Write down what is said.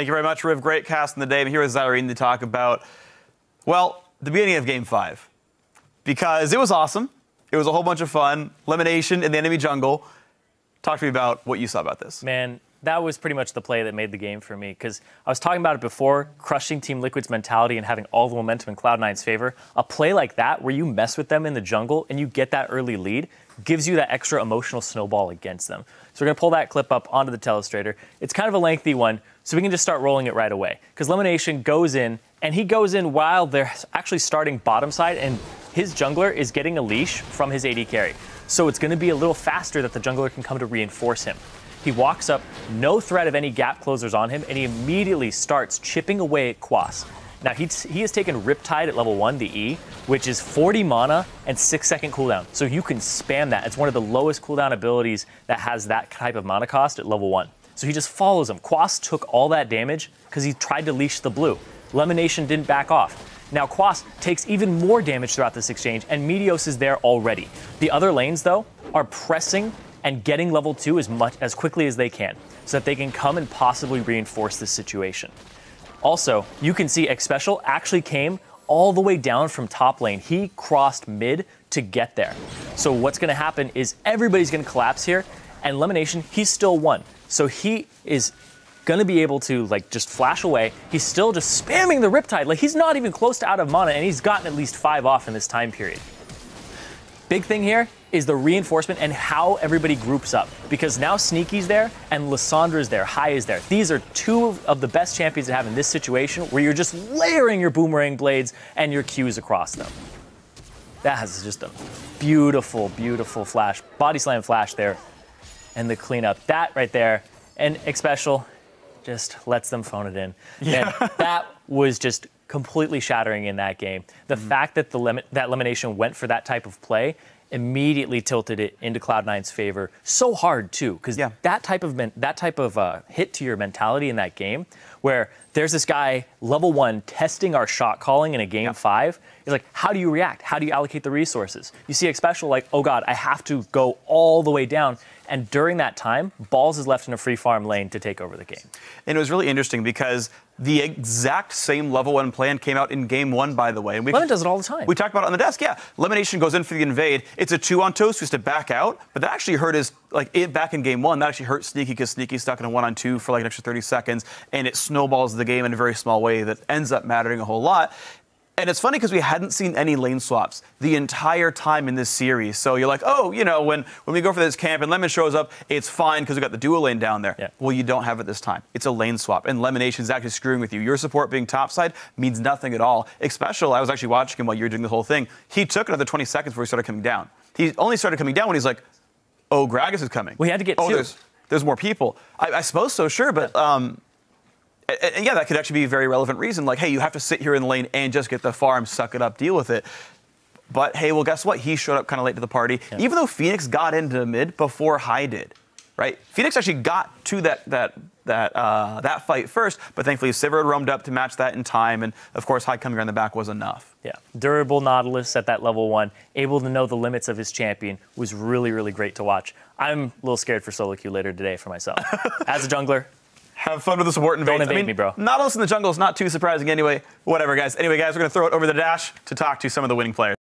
Thank you very much, Riv. Great cast in the day. I'm here with Zyrene to talk about, well, the beginning of Game 5. Because it was awesome. It was a whole bunch of fun. Elimination in the enemy jungle. Talk to me about what you saw about this. Man, that was pretty much the play that made the game for me. Because I was talking about it before, crushing Team Liquid's mentality and having all the momentum in Cloud9's favor. A play like that, where you mess with them in the jungle and you get that early lead, gives you that extra emotional snowball against them. So we're going to pull that clip up onto the telestrator. It's kind of a lengthy one, so we can just start rolling it right away. Because Elimination goes in, and he goes in while they're actually starting bottom side, and his jungler is getting a leash from his AD carry. So it's going to be a little faster that the jungler can come to reinforce him. He walks up, no threat of any gap closers on him, and he immediately starts chipping away at Quas. Now, he has taken Riptide at level 1, the E, which is 40 mana and 6-second cooldown. So you can spam that. It's one of the lowest cooldown abilities that has that type of mana cost at level 1. So he just follows him. Quas took all that damage because he tried to leash the blue. Elimination didn't back off. Now, Quas takes even more damage throughout this exchange, and Meteos is there already. The other lanes, though, are pressing and getting level 2 as quickly as they can, so that they can come and possibly reinforce this situation. Also, you can see Xpecial actually came all the way down from top lane. He crossed mid to get there. So what's going to happen is everybody's going to collapse here, and Elimination, he's still one. So he is going to be able to just flash away. He's still just spamming the Riptide. He's not even close to out of mana, and he's gotten at least 5 off in this time period. Big thing here is the reinforcement and how everybody groups up. Because now Sneaky's there and Lyssandra's there, Hai is there. These are two of the best champions to have in this situation where you're just layering your boomerang blades and your Qs across them. That has just a beautiful, beautiful flash. Body slam flash there. And the cleanup. That right there. And Xpecial just lets them phone it in. Yeah. And that was just completely shattering in that game. The fact that that Elimination went for that type of play immediately tilted it into Cloud9's favor so hard too, because that type of hit to your mentality in that game, where there's this guy level 1 testing our shot calling in a game 5. It's like, how do you react? How do you allocate the resources? You see Xpecial like, oh god, I have to go all the way down. And during that time, Balls is left in a free farm lane to take over the game. And it was really interesting because the exact same level 1 plan came out in game 1, by the way. And Lemon does it all the time. We talked about it on the desk, yeah. Elimination goes in for the invade. It's a 2-on-2, so he has to back out. But that actually hurt his, back in game 1, that actually hurt Sneaky because Sneaky's stuck in a 1-on-2 for an extra 30 seconds. And it snowballs the game in a very small way that ends up mattering a whole lot. And it's funny because we hadn't seen any lane swaps the entire time in this series. So you're like, oh, when we go for this camp and Lemon shows up, it's fine because we got the dual lane down there. Yeah. Well, you don't have it this time. It's a lane swap, and Elimination's actually screwing with you. Your support being topside means nothing at all. Xpecial, I was actually watching him while you were doing the whole thing. He took another 20 seconds before he started coming down. He only started coming down when he's like, oh, Gragas is coming. We had to get two. There's more people. I suppose so, sure, but... And yeah, that could actually be a very relevant reason. Hey, you have to sit here in the lane and just get the farm, suck it up, deal with it. But hey, well, guess what? He showed up kind of late to the party, even though Phoenix got into mid before Hai did, right? Phoenix actually got to that fight first, but thankfully Sivir had roamed up to match that in time, and of course Hai coming around the back was enough. Yeah, durable Nautilus at that level 1, able to know the limits of his champion, was really, really great to watch. I'm a little scared for solo queue later today for myself. As a jungler, have fun with the support invades. Don't invade me, bro. Nautilus in the jungle is not too surprising anyway. Whatever, guys. Anyway, guys, we're going to throw it over the dash to talk to some of the winning players.